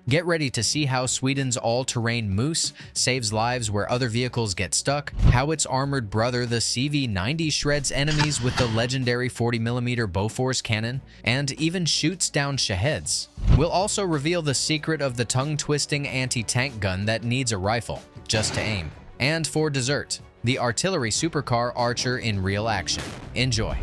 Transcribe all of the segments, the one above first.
Get ready to see how Sweden's all-terrain Moose saves lives where other vehicles get stuck, how its armored brother, the CV-90, shreds enemies with the legendary 40mm Bofors cannon, and even shoots down Shaheeds. We'll also reveal the secret of the tongue-twisting anti-tank gun that needs a rifle, just to aim. And for dessert, the artillery supercar Archer in real action. Enjoy!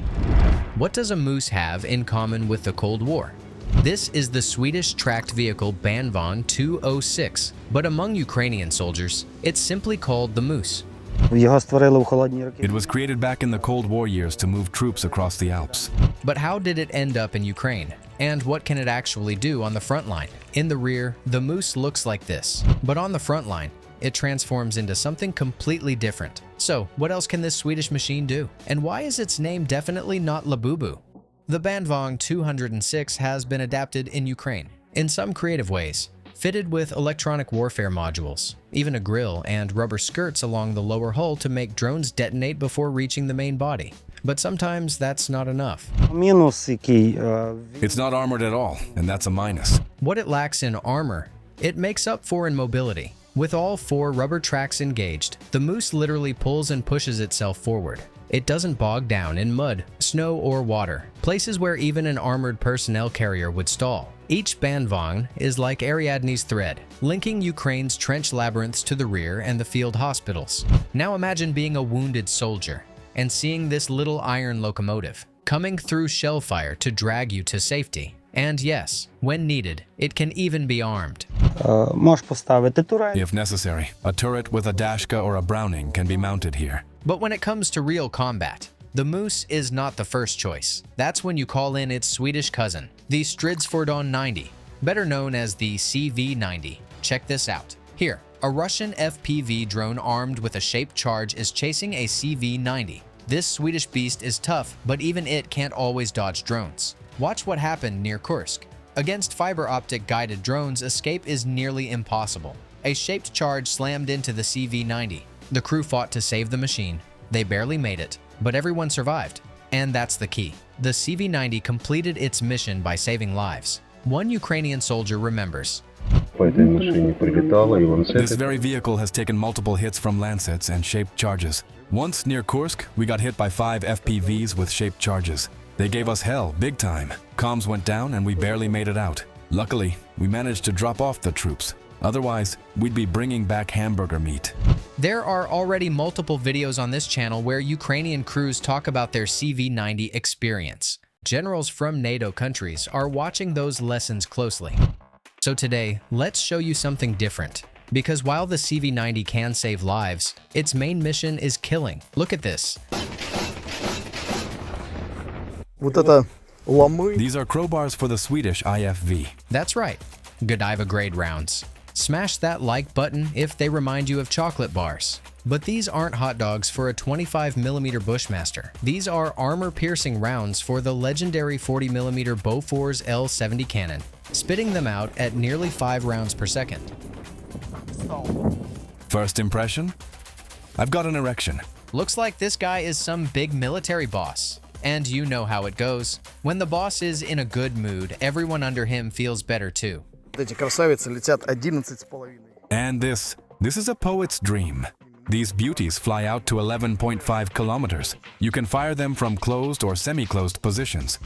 What does a Moose have in common with the Cold War? This is the Swedish tracked vehicle Bandvagn 206, but among Ukrainian soldiers, it's simply called the Moose. It was created back in the Cold War years to move troops across the Alps. But how did it end up in Ukraine? And what can it actually do on the front line? In the rear, the Moose looks like this, but on the front line, it transforms into something completely different. So, what else can this Swedish machine do? And why is its name definitely not Labubu? The Bandvagn 206 has been adapted in Ukraine in some creative ways, fitted with electronic warfare modules, even a grille and rubber skirts along the lower hull to make drones detonate before reaching the main body. But sometimes that's not enough. It's not armored at all, and that's a minus. What it lacks in armor, it makes up for in mobility. With all 4 rubber tracks engaged, the Moose literally pulls and pushes itself forward. It doesn't bog down in mud, snow, or water, places where even an armored personnel carrier would stall. Each Bandvagn is like Ariadne's thread, linking Ukraine's trench labyrinths to the rear and the field hospitals. Now imagine being a wounded soldier and seeing this little iron locomotive coming through shell fire to drag you to safety. And yes, when needed, it can even be armed. If necessary, a turret with a Dashka or a Browning can be mounted here. But when it comes to real combat, the Moose is not the first choice. That's when you call in its Swedish cousin, the Stridsfordon 90, better known as the CV-90. Check this out. Here, a Russian FPV drone armed with a shaped charge is chasing a CV-90. This Swedish beast is tough, but even it can't always dodge drones. Watch what happened near Kursk. Against fiber optic guided drones, escape is nearly impossible. A shaped charge slammed into the CV-90. The crew fought to save the machine. They barely made it, but everyone survived. And that's the key. The CV-90 completed its mission by saving lives. One Ukrainian soldier remembers. This very vehicle has taken multiple hits from Lancets and shaped charges. Once near Kursk, we got hit by 5 FPVs with shaped charges. They gave us hell, big time. Comms went down and we barely made it out. Luckily, we managed to drop off the troops. Otherwise, we'd be bringing back hamburger meat. There are already multiple videos on this channel where Ukrainian crews talk about their CV-90 experience. Generals from NATO countries are watching those lessons closely. So today, let's show you something different. Because while the CV-90 can save lives, its main mission is killing. Look at this. These are crowbars for the Swedish IFV. That's right, Godiva grade rounds. Smash that like button if they remind you of chocolate bars. But these aren't hot dogs for a 25mm Bushmaster. These are armor-piercing rounds for the legendary 40mm Bofors L70 cannon, spitting them out at nearly 5 rounds per second. First impression? I've got an erection. Looks like this guy is some big military boss. And you know how it goes. When the boss is in a good mood, everyone under him feels better too. And this is a poet's dream. These beauties fly out to 11.5 kilometers. You can fire them from closed or semi-closed positions.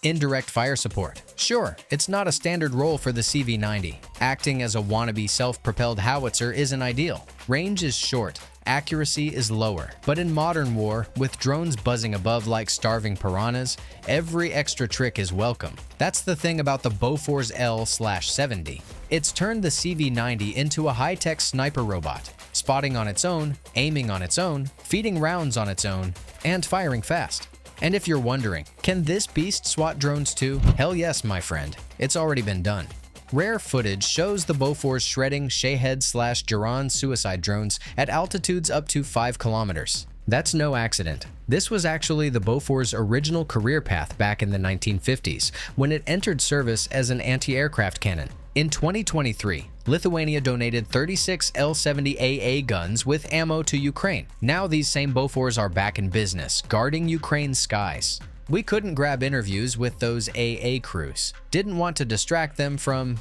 Indirect fire support. Sure, it's not a standard role for the CV-90. Acting as a wannabe self-propelled howitzer isn't ideal. Range is short, accuracy is lower. But in modern war, with drones buzzing above like starving piranhas, every extra trick is welcome. That's the thing about the Bofors L/70. It's turned the CV-90 into a high-tech sniper robot, spotting on its own, aiming on its own, feeding rounds on its own, and firing fast. And if you're wondering, can this beast swat drones too? Hell yes, my friend. It's already been done. Rare footage shows the Bofors shredding Shahed/Duran suicide drones at altitudes up to 5 kilometers. That's no accident. This was actually the Bofors' original career path back in the 1950s, when it entered service as an anti-aircraft cannon. In 2023, Lithuania donated 36 L70AA guns with ammo to Ukraine. Now these same Bofors are back in business, guarding Ukraine's skies. We couldn't grab interviews with those AA crews. Didn't want to distract them from,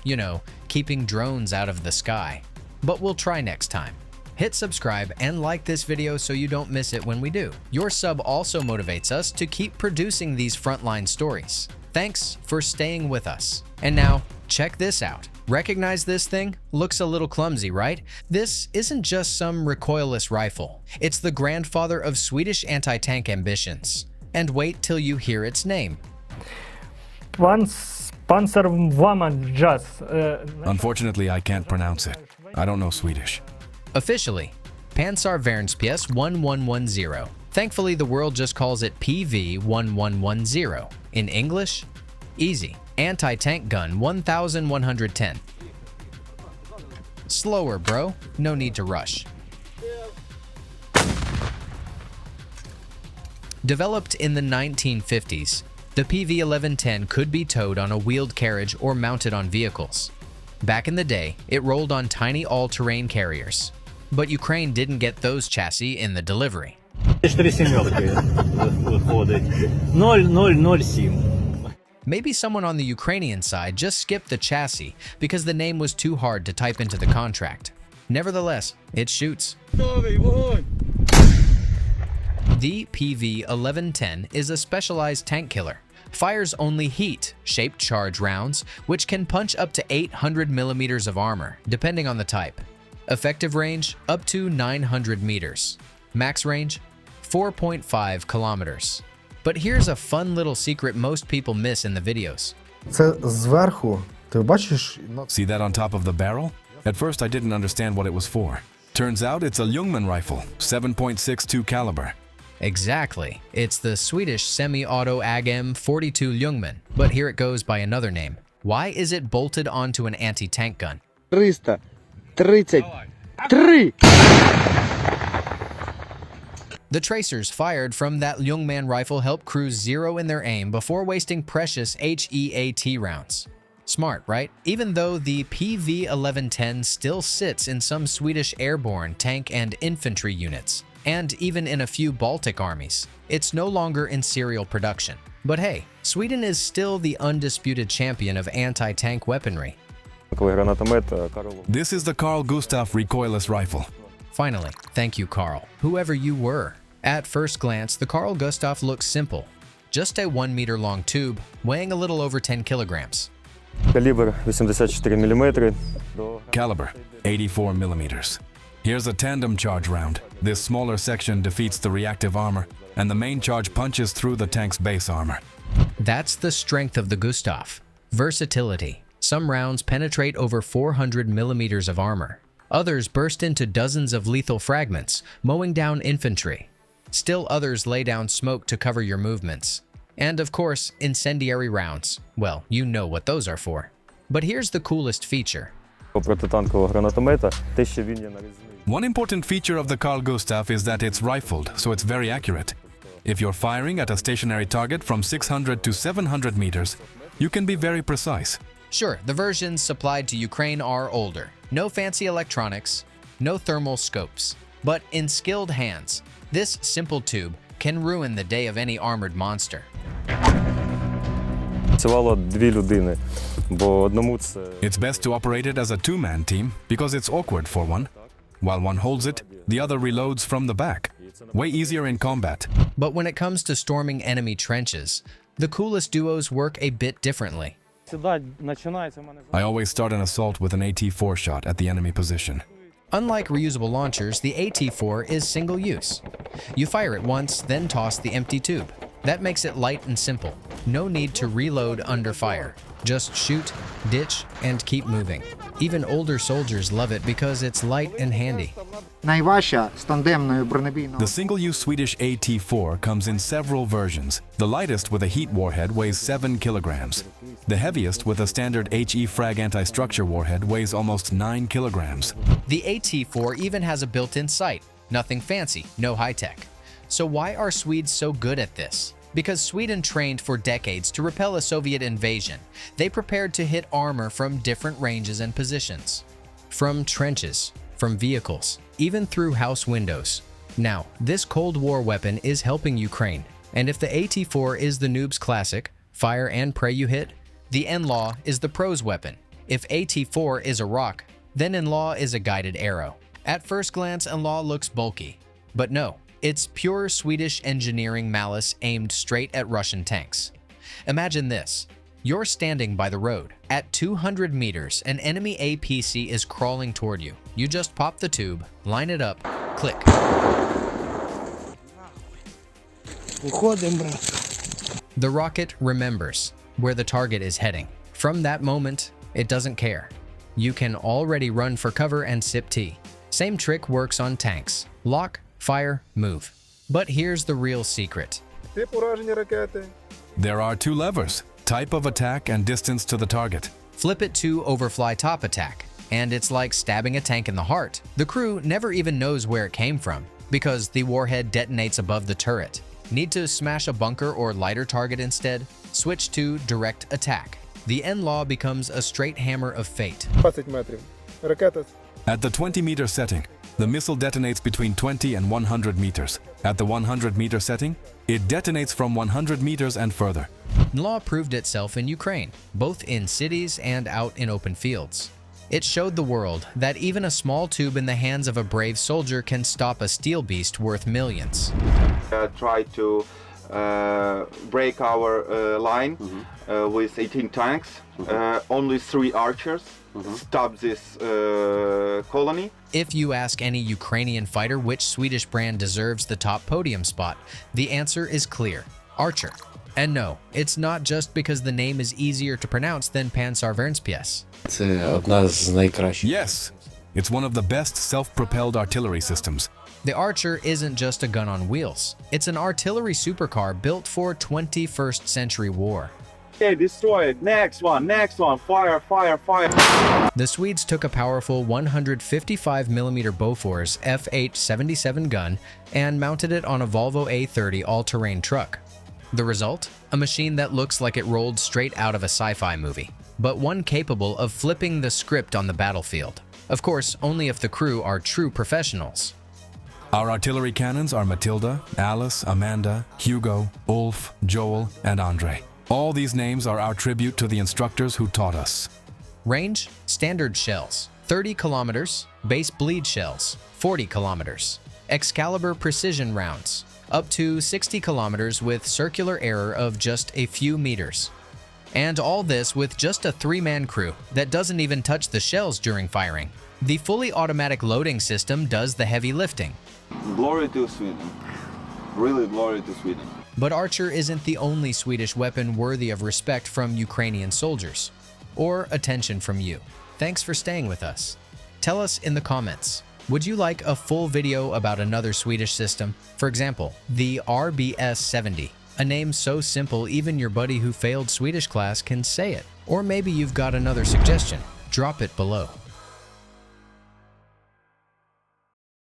keeping drones out of the sky. But we'll try next time. Hit subscribe and like this video so you don't miss it when we do. Your sub also motivates us to keep producing these Frontline stories. Thanks for staying with us. And now, check this out. Recognize this thing? Looks a little clumsy, right? This isn't just some recoilless rifle. It's the grandfather of Swedish anti-tank ambitions. And wait till you hear its name. Unfortunately, I can't pronounce it. I don't know Swedish. Officially, Pansarvärnspjäs 1110. Thankfully, the world just calls it PV 1110. In English, easy. Anti-tank gun 1110. Slower, bro. No need to rush. Developed in the 1950s, the PV-1110 could be towed on a wheeled carriage or mounted on vehicles. Back in the day, it rolled on tiny all-terrain carriers. But Ukraine didn't get those chassis in the delivery. Maybe someone on the Ukrainian side just skipped the chassis because the name was too hard to type into the contract. Nevertheless, it shoots. The PV-1110 is a specialized tank killer. Fires only heat-shaped charge rounds, which can punch up to 800 millimeters of armor, depending on the type. Effective range, up to 900 meters. Max range, 4.5 kilometers. But here's a fun little secret most people miss in the videos. See that on top of the barrel? At first I didn't understand what it was for. Turns out it's a Ljungman rifle, 7.62 caliber. Exactly. It's the Swedish semi-auto AGM 42 Ljungman, but here it goes by another name. Why is it bolted onto an anti-tank gun? 333! The tracers fired from that Ljungman rifle help crews zero in their aim before wasting precious HEAT rounds. Smart, right? Even though the PV-1110 still sits in some Swedish airborne tank and infantry units, and even in a few Baltic armies, it's no longer in serial production. But hey, Sweden is still the undisputed champion of anti-tank weaponry. This is the Carl Gustaf recoilless rifle. Finally, thank you, Carl, whoever you were. At first glance, the Carl Gustaf looks simple. Just a 1 meter long tube, weighing a little over 10 kilograms. Caliber 84 mm. Caliber, 84 millimeters. Here's a tandem charge round. This smaller section defeats the reactive armor, and the main charge punches through the tank's base armor. That's the strength of the Gustaf. Versatility. Some rounds penetrate over 400 millimeters of armor. Others burst into dozens of lethal fragments, mowing down infantry. Still others lay down smoke to cover your movements. And of course, incendiary rounds. Well, you know what those are for. But here's the coolest feature. One important feature of the Carl Gustaf is that it's rifled, so it's very accurate. If you're firing at a stationary target from 600 to 700 meters, you can be very precise. Sure, the versions supplied to Ukraine are older. No fancy electronics, no thermal scopes. But in skilled hands, this simple tube can ruin the day of any armored monster. It's best to operate it as a two-man team because it's awkward for one. While one holds it, the other reloads from the back. Way easier in combat. But when it comes to storming enemy trenches, the coolest duos work a bit differently. I always start an assault with an AT4 shot at the enemy position. Unlike reusable launchers, the AT4 is single-use. You fire it once, then toss the empty tube. That makes it light and simple. No need to reload under fire. Just shoot, ditch, and keep moving. Even older soldiers love it because it's light and handy. The single-use Swedish AT4 comes in several versions. The lightest with a heat warhead weighs 7 kilograms. The heaviest with a standard HE frag anti-structure warhead weighs almost 9 kilograms. The AT4 even has a built-in sight. Nothing fancy, no high-tech. So why are Swedes so good at this? Because Sweden trained for decades to repel a Soviet invasion. They prepared to hit armor from different ranges and positions. From trenches, from vehicles, even through house windows. Now, this Cold War weapon is helping Ukraine. And if the AT4 is the noob's classic, fire and pray you hit, the NLAW is the pro's weapon. If AT4 is a rock, then NLAW is a guided arrow. At first glance, NLAW looks bulky, but no, it's pure Swedish engineering malice aimed straight at Russian tanks. Imagine this. You're standing by the road. At 200 meters, an enemy APC is crawling toward you. You just pop the tube, line it up, click. The rocket remembers where the target is heading. From that moment, it doesn't care. You can already run for cover and sip tea. Same trick works on tanks. Lock, fire, move. But here's the real secret. There are two levers, type of attack and distance to the target. Flip it to overfly top attack, and it's like stabbing a tank in the heart. The crew never even knows where it came from, because the warhead detonates above the turret. Need to smash a bunker or lighter target instead? Switch to direct attack. The NLAW becomes a straight hammer of fate. At the 20-meter setting, the missile detonates between 20 and 100 meters. At the 100-meter setting, it detonates from 100 meters and further. NLAW proved itself in Ukraine, both in cities and out in open fields. It showed the world that even a small tube in the hands of a brave soldier can stop a steel beast worth millions. Try to break our line with 18 tanks, only 3 archers. Stop this colony. If you ask any Ukrainian fighter which Swedish brand deserves the top podium spot, the answer is clear: Archer. And no, it's not just because the name is easier to pronounce than Panzervernspies. Yes, it's one of the best self-propelled artillery systems. The Archer isn't just a gun on wheels. It's an artillery supercar built for 21st century war. Okay, destroy it. Next one, fire, fire, fire. The Swedes took a powerful 155mm Bofors FH-77 gun and mounted it on a Volvo A30 all-terrain truck. The result? A machine that looks like it rolled straight out of a sci-fi movie, but one capable of flipping the script on the battlefield. Of course, only if the crew are true professionals. Our artillery cannons are Matilda, Alice, Amanda, Hugo, Ulf, Joel, and Andre. All these names are our tribute to the instructors who taught us. Range: standard shells, 30 kilometers, base bleed shells, 40 kilometers, Excalibur precision rounds, up to 60 kilometers with circular error of just a few meters. And all this with just a 3-man crew that doesn't even touch the shells during firing. The fully automatic loading system does the heavy lifting. Glory to Sweden. Really glory to Sweden. But Archer isn't the only Swedish weapon worthy of respect from Ukrainian soldiers, or attention from you. Thanks for staying with us. Tell us in the comments, would you like a full video about another Swedish system? For example, the RBS-70, a name so simple even your buddy who failed Swedish class can say it. Or maybe you've got another suggestion. Drop it below.